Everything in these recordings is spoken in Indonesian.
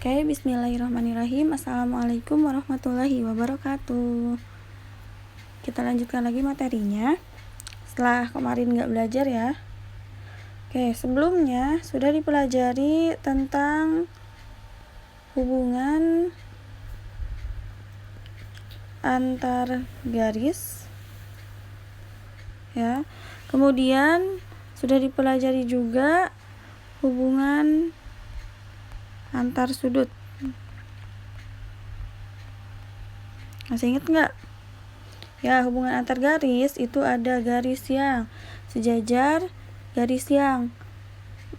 Oke, bismillahirrahmanirrahim. Assalamualaikum warahmatullahi wabarakatuh. Kita lanjutkan lagi materinya setelah kemarin nggak belajar ya. Oke, sebelumnya sudah dipelajari tentang hubungan antar garis ya. Kemudian sudah dipelajari juga hubungan antar sudut. Masih ingat nggak? Ya, hubungan antar garis itu ada garis yang sejajar, garis yang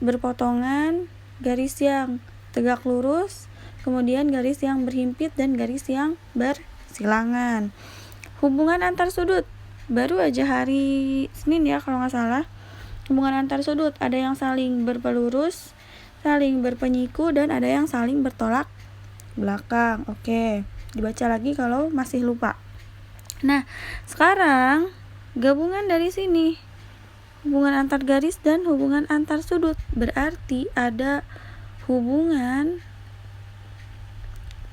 berpotongan, garis yang tegak lurus, kemudian garis yang berhimpit dan garis yang bersilangan. Hubungan antar sudut baru aja hari Senin ya kalau nggak salah. Hubungan antar sudut ada yang saling berpelurus, saling berpenyiku, dan ada yang saling bertolak belakang. Oke, dibaca lagi kalau masih lupa. Nah, sekarang gabungan dari sini, hubungan antar garis dan hubungan antar sudut, berarti ada hubungan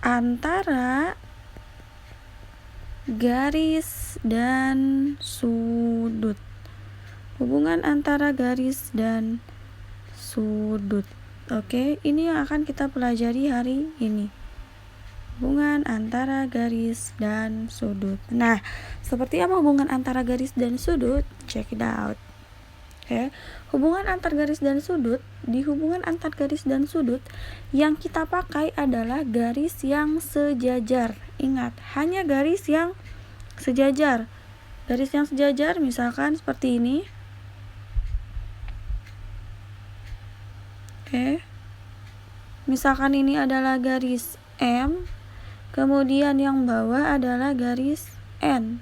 antara garis dan sudut. Hubungan antara garis dan sudut. Oke, ini yang akan kita pelajari hari ini. Hubungan antara garis dan sudut. Nah, seperti apa hubungan antara garis dan sudut? Check it out. Oke, hubungan antar garis dan sudut. Di hubungan antar garis dan sudut, yang kita pakai adalah garis yang sejajar. Ingat, hanya garis yang sejajar. Garis yang sejajar misalkan seperti ini. Oke. Misalkan ini adalah garis M, kemudian yang bawah adalah garis N.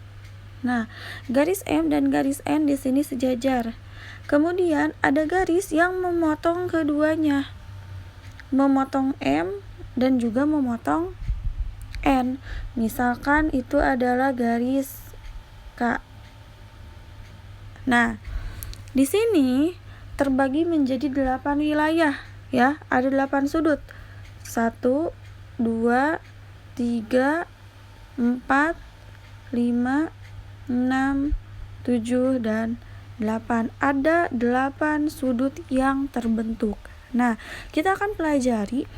Nah, garis M dan garis N di sini sejajar. Kemudian ada garis yang memotong keduanya. Memotong M dan juga memotong N. Misalkan itu adalah garis K. Nah, di sini terbagi menjadi 8 wilayah ya, ada 8 sudut. 1, 2, 3, 4, 5, 6, 7, dan 8. Ada 8 sudut yang terbentuk. Nah, kita akan pelajari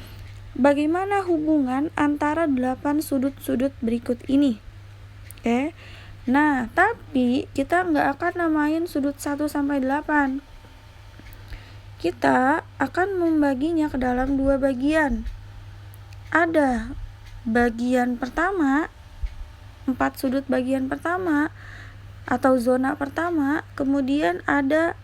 bagaimana hubungan antara 8 sudut-sudut berikut ini. Oke. Nah, tapi kita nggak akan namain sudut 1 sampai 8. Kita akan membaginya ke dalam 2 bagian. Ada bagian pertama, 4 sudut bagian pertama atau zona pertama, kemudian ada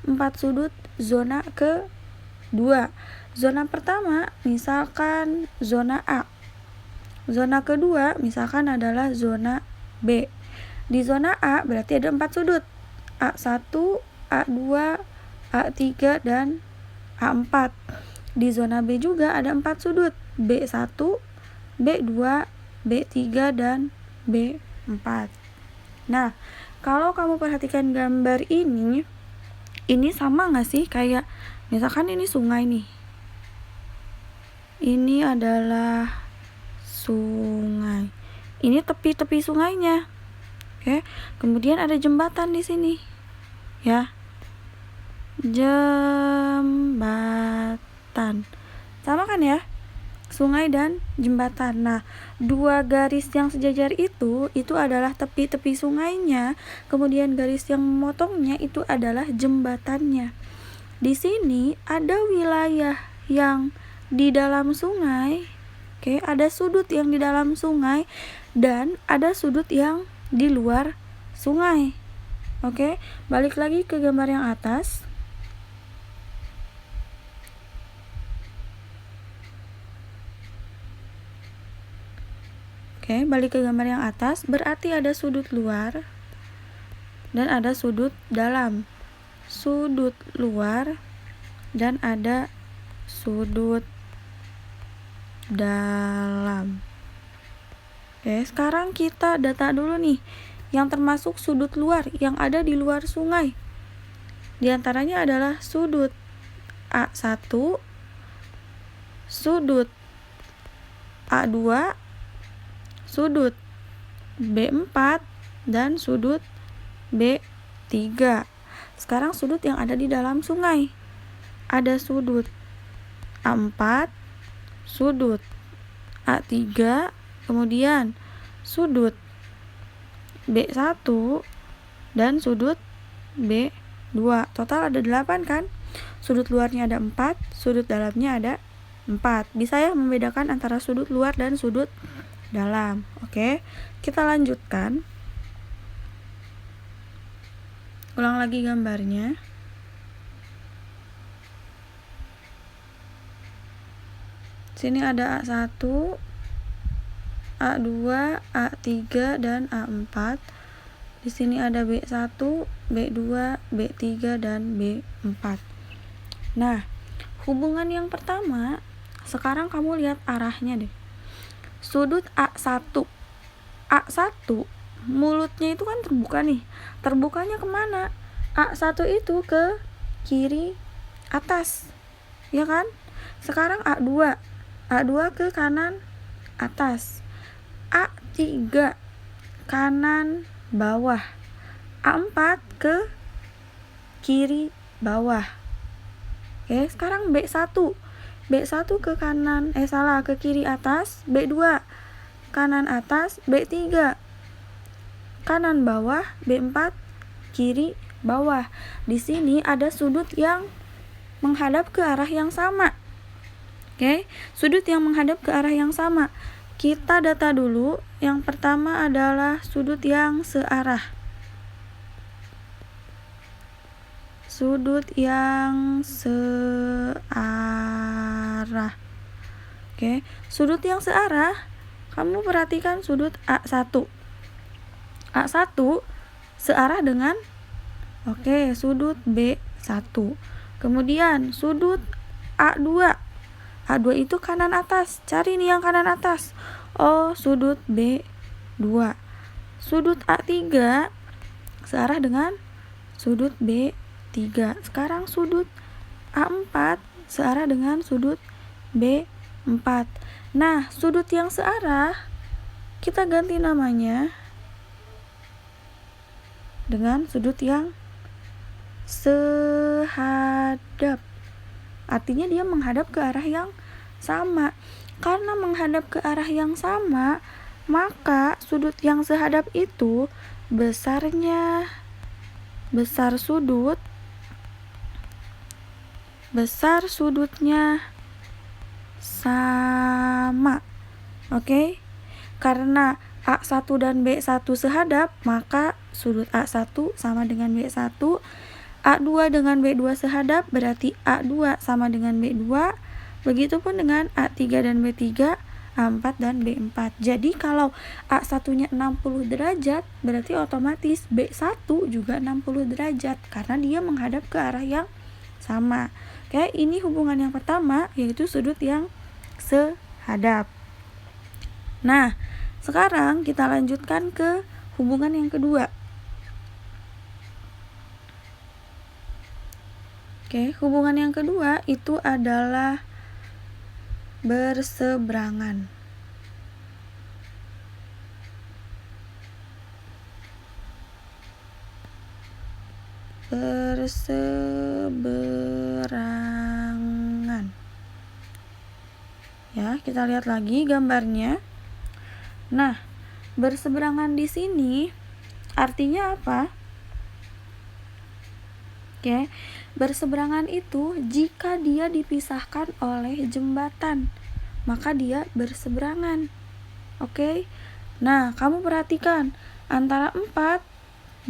4 sudut zona kedua. Zona pertama misalkan zona A. Zona kedua misalkan adalah zona B. Di zona A berarti ada 4 sudut. A1, A2, A3, dan A4. Di zona B juga ada 4 sudut. B1, B2, B3, dan B4. Nah, kalau kamu perhatikan gambar ini sama gak sih? Kayak misalkan ini sungai nih. Ini adalah sungai. Ini tepi-tepi sungainya. Oke. Kemudian ada jembatan di sini. Ya. Jembatan. Sama kan ya? Sungai dan jembatan. Nah, 2 garis yang sejajar itu adalah tepi-tepi sungainya. Kemudian garis yang memotongnya itu adalah jembatannya. Di sini ada wilayah yang di dalam sungai. Oke, ada sudut yang di dalam sungai dan ada sudut yang di luar sungai. Oke, balik lagi ke gambar yang atas. Oke, balik ke gambar yang atas, berarti ada sudut luar dan ada sudut dalam. Sudut luar dan ada sudut dalam. Oke, sekarang kita data dulu nih yang termasuk sudut luar yang ada di luar sungai. Di antaranya adalah sudut A1, sudut A2, sudut B4, dan sudut B3. Sekarang sudut yang ada di dalam sungai. Ada sudut A4, sudut A3, kemudian sudut B1, dan sudut B2. Total ada 8 kan? Sudut luarnya ada 4, sudut dalamnya ada 4. Bisa ya membedakan antara sudut luar dan sudut dalam. Oke, kita lanjutkan. Ulang lagi gambarnya. Sini ada A1, A2, A3, dan A4. Di sini ada B1, B2, B3, dan B4. Nah, hubungan yang pertama, sekarang kamu lihat arahnya deh. Sudut A1. A1, mulutnya itu kan terbuka nih. Terbukanya kemana? A1 itu ke kiri atas, ya kan? Sekarang A2. A2 ke kanan atas. A3 kanan bawah. A4 ke kiri bawah. Oke, sekarang B1. B1 ke kanan, ke kiri atas. B2 kanan atas. B3 kanan bawah. B4 kiri bawah. Di sini ada sudut yang menghadap ke arah yang sama. Oke, sudut yang menghadap ke arah yang sama. Kita data dulu. Yang pertama adalah sudut yang searah. Sudut yang searah. Oke, sudut yang searah, kamu perhatikan sudut A1. A1 searah dengan sudut B1. Kemudian sudut A2. A2 itu kanan atas. Cari nih yang kanan atas. Oh, sudut B2. Sudut A3 searah dengan sudut B3. Sekarang sudut A4 searah dengan sudut B4. Nah, sudut yang searah kita ganti namanya dengan sudut yang sehadap. Artinya dia menghadap ke arah yang sama. Karena menghadap ke arah yang sama, maka sudut yang sehadap itu besar sudutnya sama. Oke? Karena A1 dan B1 sehadap, maka sudut A1 sama dengan B1. A2 dengan B2 sehadap, berarti A2 sama dengan B2. Begitupun dengan A3 dan B3, A4 dan B4. Jadi kalau A1-nya 60 derajat, berarti otomatis B1 juga 60 derajat karena dia menghadap ke arah yang sama. Oke, ini hubungan yang pertama, yaitu sudut yang sehadap. Nah, sekarang kita lanjutkan ke hubungan yang kedua. Oke, hubungan yang kedua itu adalah berseberangan. Berseberangan. Ya, kita lihat lagi gambarnya. Nah, berseberangan di sini artinya apa? Oke, berseberangan itu jika dia dipisahkan oleh jembatan, maka dia berseberangan. Oke. Nah, kamu perhatikan antara 4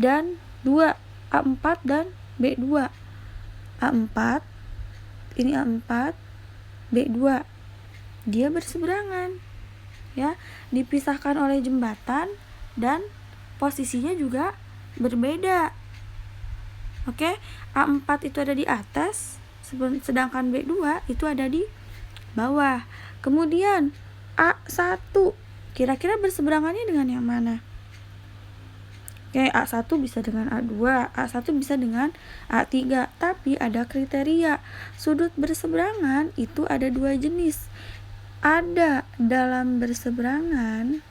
dan 2, A4 dan B2. A4, ini A4, B2. Dia berseberangan. Ya, dipisahkan oleh jembatan dan posisinya juga berbeda. Oke, A4 itu ada di atas, sedangkan B2 itu ada di bawah. Kemudian A1, kira-kira berseberangannya dengan yang mana? Oke, A1 bisa dengan A2, A1 bisa dengan A3, tapi ada kriteria. Sudut berseberangan itu ada dua jenis. Ada dalam berseberangan,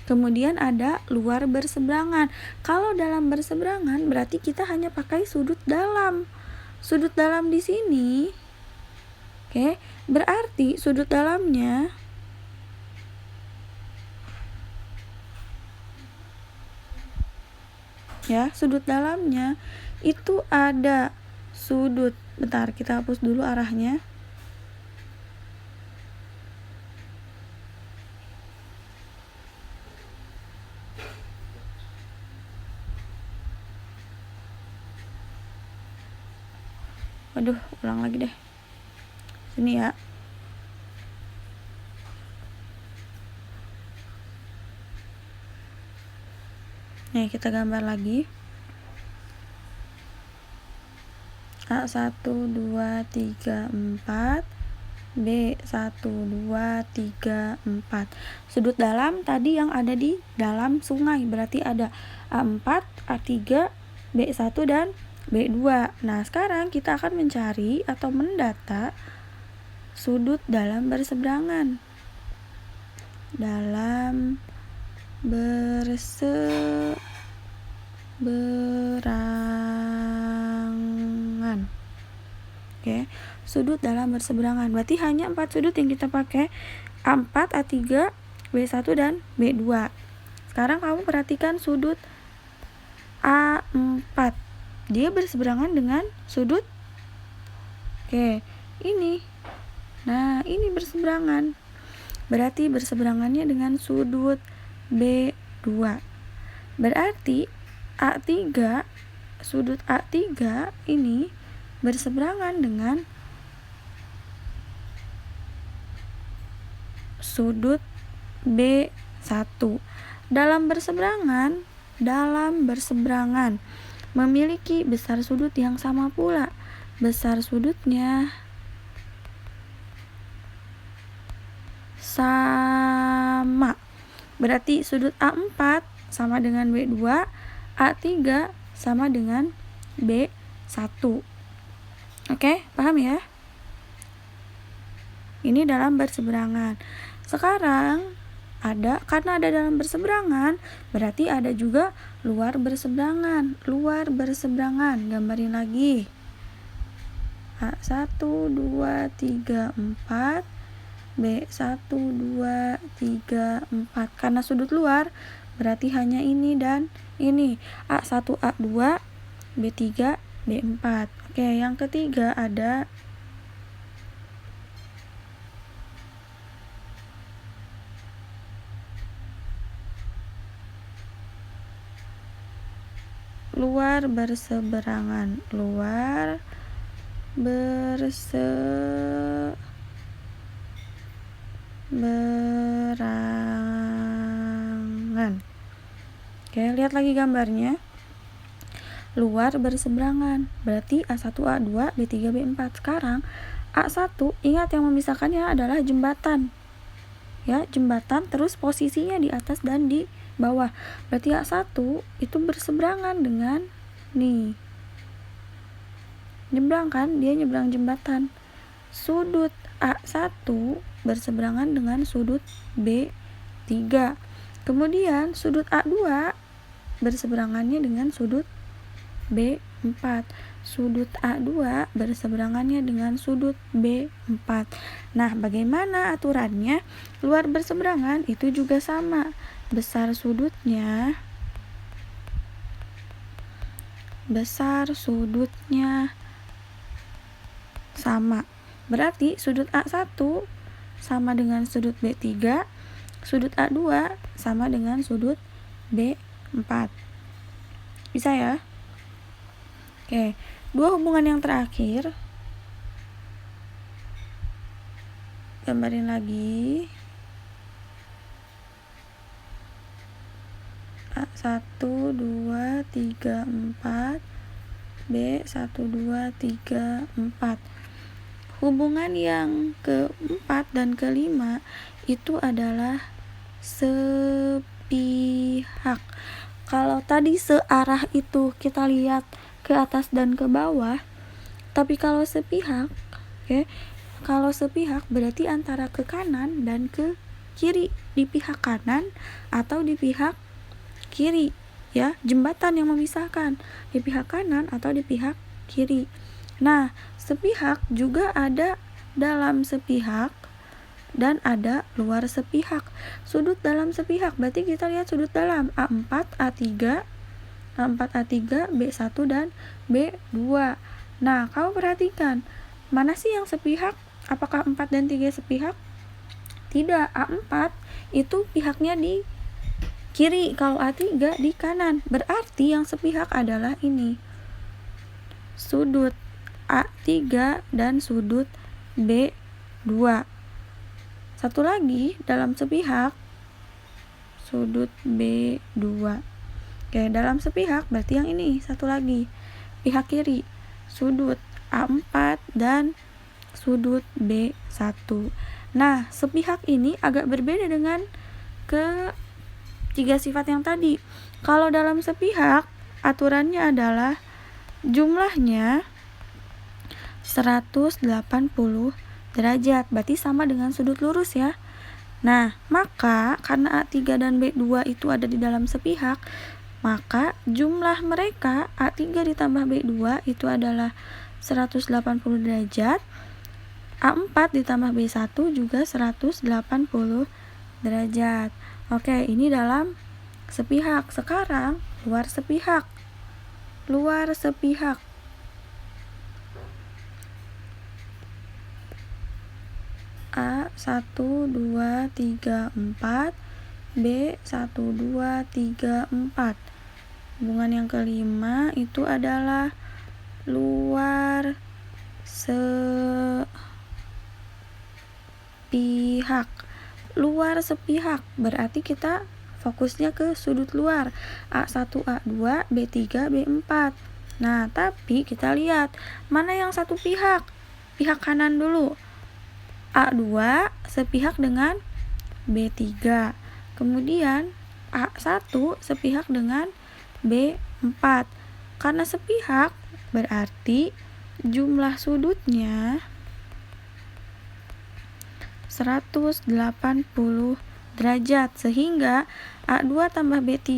kemudian ada luar berseberangan. Kalau dalam berseberangan berarti kita hanya pakai sudut dalam. Sudut dalam di sini, oke, berarti sudut dalamnya sudut dalamnya itu ada sudut, bentar kita hapus dulu arahnya. Waduh, ulang lagi deh. Sini ya. Nih, kita gambar lagi. A1, 2, 3, 4, B1, 2, 3, 4. Sudut dalam tadi yang ada di dalam sungai, berarti ada A4, A3, B1, dan B2. Nah, sekarang kita akan mencari atau mendata sudut dalam berseberangan. Dalam berseberangan. Oke, sudut dalam berseberangan. Berarti hanya 4 sudut yang kita pakai, A4, A3, B1, dan B2. Sekarang kamu perhatikan sudut A4. Dia berseberangan dengan sudut ini. Nah, ini berseberangan. Berarti berseberangannya dengan sudut B2. Berarti A3, sudut A3 ini berseberangan dengan sudut B1. Dalam berseberangan memiliki besar sudut yang sama pula. Besar sudutnya sama. Berarti sudut A4 sama dengan B2, A3 sama dengan B1. Oke, paham ya? Ini dalam berseberangan. Sekarang karena ada dalam berseberangan, berarti ada juga luar berseberangan. Luar berseberangan, gambarin lagi. A1, 2, 3, 4, B1, 2, 3, 4. Karena sudut luar, berarti hanya ini dan ini. A1, A2, B3, B4. Oke, yang ketiga ada luar berseberangan. Luar berseberangan. Oke, lihat lagi gambarnya. Luar berseberangan, berarti A1, A2, B3, B4. Sekarang A1, ingat yang memisahkannya adalah jembatan. Ya, jembatan, terus posisinya di atas dan di bawah. Berarti A1 itu berseberangan dengan nih. Nyebrang kan? Dia nyebrang jembatan. Sudut A1 berseberangan dengan sudut B3. Kemudian sudut A2 berseberangannya dengan sudut B4. Sudut A2 berseberangannya dengan sudut B4. Nah, bagaimana aturannya? Luar berseberangan itu juga sama. Besar sudutnya sama. Berarti sudut A1 sama dengan sudut B3, sudut A2 sama dengan sudut B4. Bisa ya? Oke, dua hubungan yang terakhir. Gambarin lagi. A1, 2, 3, 4, B1, 2, 3, 4. Hubungan yang keempat dan kelima itu adalah sepihak. Kalau tadi searah itu kita lihat ke atas dan ke bawah, tapi kalau sepihak, oke, kalau sepihak berarti antara ke kanan dan ke kiri, di pihak kanan atau di pihak kiri, ya, jembatan yang memisahkan di pihak kanan atau di pihak kiri. Nah, sepihak juga ada dalam sepihak dan ada luar sepihak. Sudut dalam sepihak berarti kita lihat sudut dalam A4, A3, B1 dan B2. Nah, kamu perhatikan, mana sih yang sepihak? Apakah 4 dan 3 sepihak? Tidak, A4 itu pihaknya di kiri, kalau A3 di kanan. Berarti yang sepihak adalah ini, sudut A3 dan sudut B2. Satu lagi dalam sepihak, sudut B2. Oke, dalam sepihak berarti yang ini, satu lagi, pihak kiri, sudut A4 dan sudut B1. Nah, sepihak ini agak berbeda dengan tiga sifat yang tadi. Kalau dalam sepihak, aturannya adalah jumlahnya 180 derajat, berarti sama dengan sudut lurus ya. Nah, maka karena A3 dan B2 itu ada di dalam sepihak, maka jumlah mereka A3 ditambah B2 itu adalah 180 derajat. A4 ditambah B1 juga 180 derajat. Oke, ini dalam sepihak. Sekarang luar sepihak. Luar sepihak. A1, 2, 3, 4, B1, 2, 3, 4. Hubungan yang kelima itu adalah luar sepihak. Luar sepihak berarti kita fokusnya ke sudut luar, A1, A2, B3, B4. Nah, tapi kita lihat mana yang satu pihak. Pihak kanan dulu. A2 sepihak dengan B3. Kemudian A1 sepihak dengan B4. Karena sepihak berarti jumlah sudutnya 180 derajat, sehingga A2 tambah B3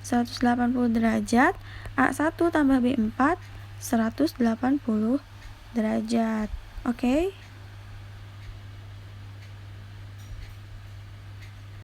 180 derajat, A1 tambah B4 180 derajat. Oke?